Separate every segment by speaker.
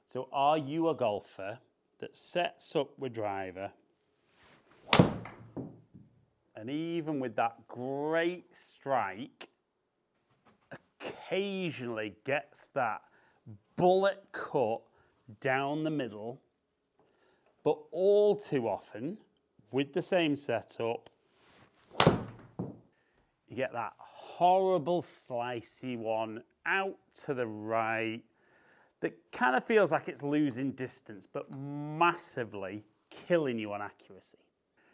Speaker 1: So are you a golfer that sets up with driver and even with that great strike, occasionally gets that bullet cut down the middle, but all too often, with the same setup, you get that horrible slicey one out to the right that kind of feels like it's losing distance, but massively killing you on accuracy.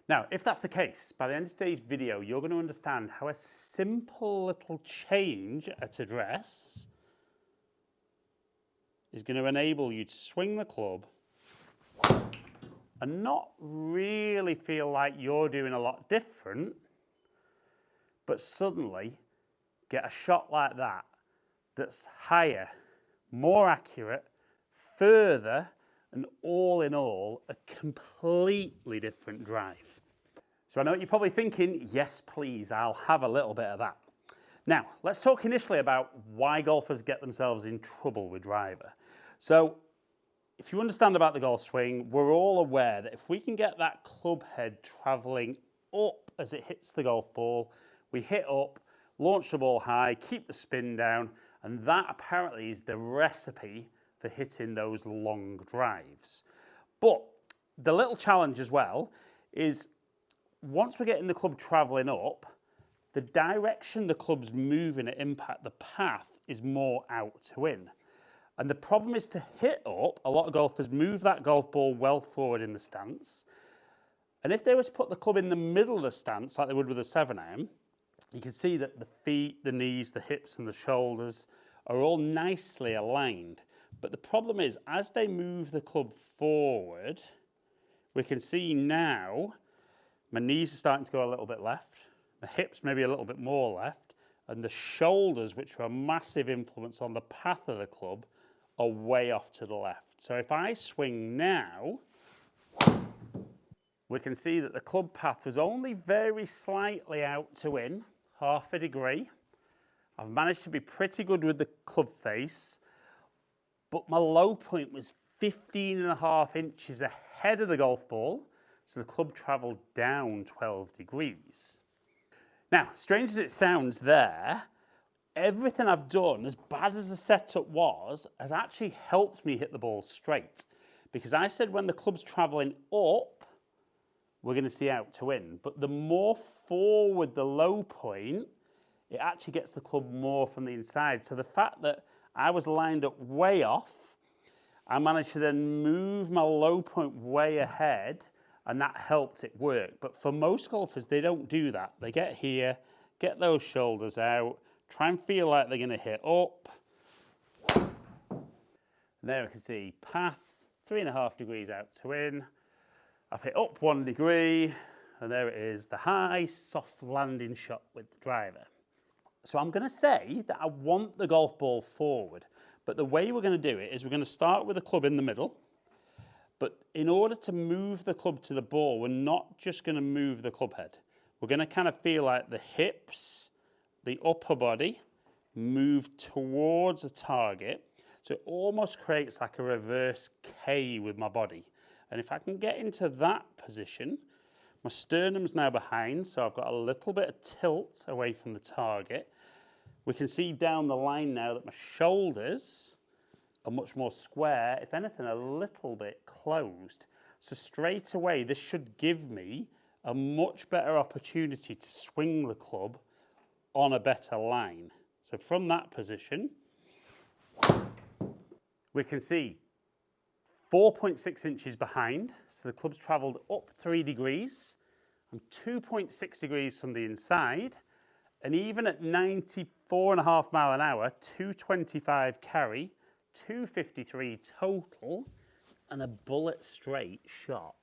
Speaker 1: Now, if that's the case, by the end of today's video, you're going to understand how a simple little change at address is going to enable you to swing the club and not really feel like you're doing a lot different, but suddenly get a shot like that that's higher, more accurate, further, and all in all, a completely different drive. So I know what you're probably thinking, yes please, I'll have a little bit of that. Now, let's talk initially about why golfers get themselves in trouble with driver. So, if you understand about the golf swing, we're all aware that if we can get that club head travelling up as it hits the golf ball, we hit up, launch the ball high, keep the spin down, and that apparently is the recipe for hitting those long drives. But the little challenge as well is once we're getting the club travelling up, the direction the club's moving at impact, the path, is more out to in. And the problem is to hit up, a lot of golfers move that golf ball well forward in the stance. And if they were to put the club in the middle of the stance, like they would with a 7-iron, you can see that the feet, the knees, the hips and the shoulders are all nicely aligned. But the problem is, as they move the club forward, we can see now my knees are starting to go a little bit left, my hips maybe a little bit more left, and the shoulders, which are a massive influence on the path of the club, are way off to the left. So if I swing now, we can see that the club path was only very slightly out to in, half a degree. I've managed to be pretty good with the club face, but my low point was 15.5 inches ahead of the golf ball, so the club travelled down 12 degrees. Now, strange as it sounds there, everything I've done, as bad as the setup was, has actually helped me hit the ball straight. Because I said when the club's travelling up, we're going to see out to in. But the more forward the low point, it actually gets the club more from the inside. So the fact that I was lined up way off, I managed to then move my low point way ahead, and that helped it work. But for most golfers, they don't do that. They get here, get those shoulders out, try and feel like they're going to hit up. There we can see path, 3.5 degrees out to in. I've hit up 1 degree, and there it is, the high, soft landing shot with the driver. So I'm going to say that I want the golf ball forward, but the way we're going to do it is we're going to start with the club in the middle, but in order to move the club to the ball, we're not just going to move the club head. We're going to kind of feel like the hips, the upper body, move towards the target, so it almost creates like a reverse K with my body. And if I can get into that position, my sternum's now behind, so I've got a little bit of tilt away from the target. We can see down the line now that my shoulders are much more square, if anything, a little bit closed. So straight away, this should give me a much better opportunity to swing the club on a better line. So from that position, we can see 4.6 inches behind, so the club's travelled up 3 degrees. I'm 2.6 degrees from the inside, and even at 94.5 miles an hour, 225 carry, 253 total, and a bullet straight shot.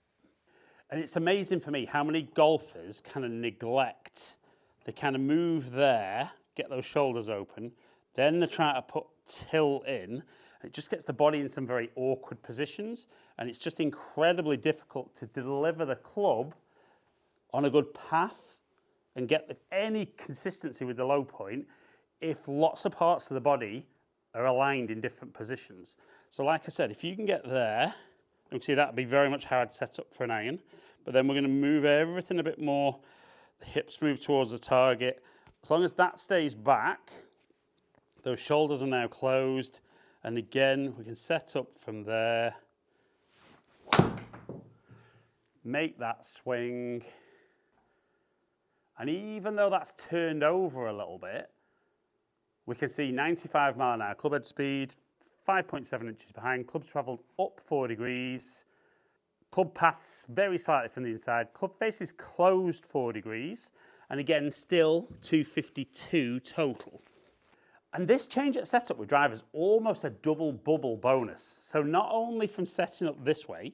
Speaker 1: And it's amazing for me how many golfers kind of neglect. They kind of move there, get those shoulders open, then they try to put tilt in. It just gets the body in some very awkward positions, and it's just incredibly difficult to deliver the club on a good path and get any consistency with the low point if lots of parts of the body are aligned in different positions. So like I said, if you can get there, you can see that'd be very much how I'd set up for an iron. But then we're going to move everything a bit more. The hips move towards the target. As long as that stays back, those shoulders are now closed. And again, we can set up from there. Make that swing. And even though that's turned over a little bit, we can see 95 mile an hour club head speed, 5.7 inches behind, clubs travelled up 4 degrees, club paths very slightly from the inside, club faces closed 4 degrees, and again, still 252 total. And this change at setup with driver is almost a double bubble bonus. So not only from setting up this way,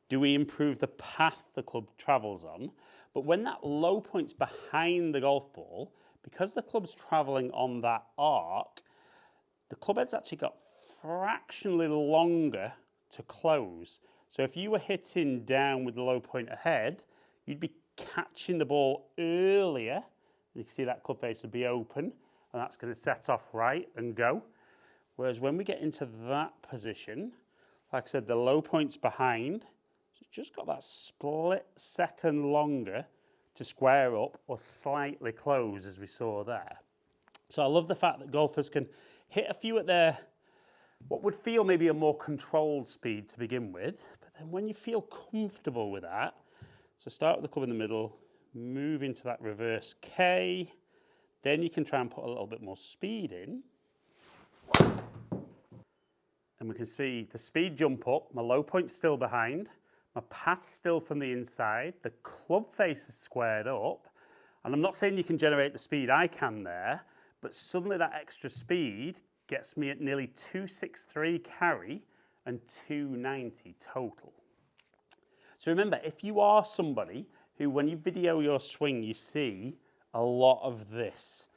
Speaker 1: do we improve the path the club travels on, but when that low point's behind the golf ball, because the club's travelling on that arc, the club head's actually got fractionally longer to close. So if you were hitting down with the low point ahead, you'd be catching the ball earlier. You can see that club face would be open, and that's going to set off right and go. Whereas when we get into that position, like I said, the low point's behind, so it's just got that split second longer to square up or slightly close, as we saw there. So I love the fact that golfers can hit a few at their, what would feel maybe a more controlled speed to begin with, but then when you feel comfortable with that, so start with the club in the middle, move into that reverse K, then you can try and put a little bit more speed in. And we can see the speed jump up, my low point's still behind, my path's still from the inside, the club face is squared up, and I'm not saying you can generate the speed I can there, but suddenly that extra speed gets me at nearly 263 carry and 290 total. So remember, if you are somebody who, when you video your swing, you see a lot of this,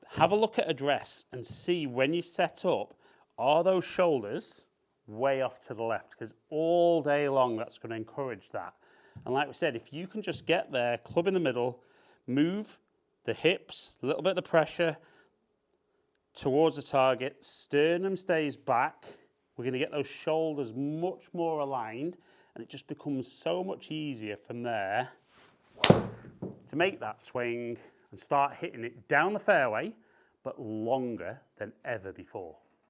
Speaker 1: have a look at address and see when you set up, are those shoulders way off to the left? Because all day long, that's going to encourage that. And like we said, if you can just get there, club in the middle, move the hips, a little bit of the pressure towards the target, sternum stays back, we're going to get those shoulders much more aligned, and it just becomes so much easier from there to make that swing and start hitting it down the fairway, but longer than ever before.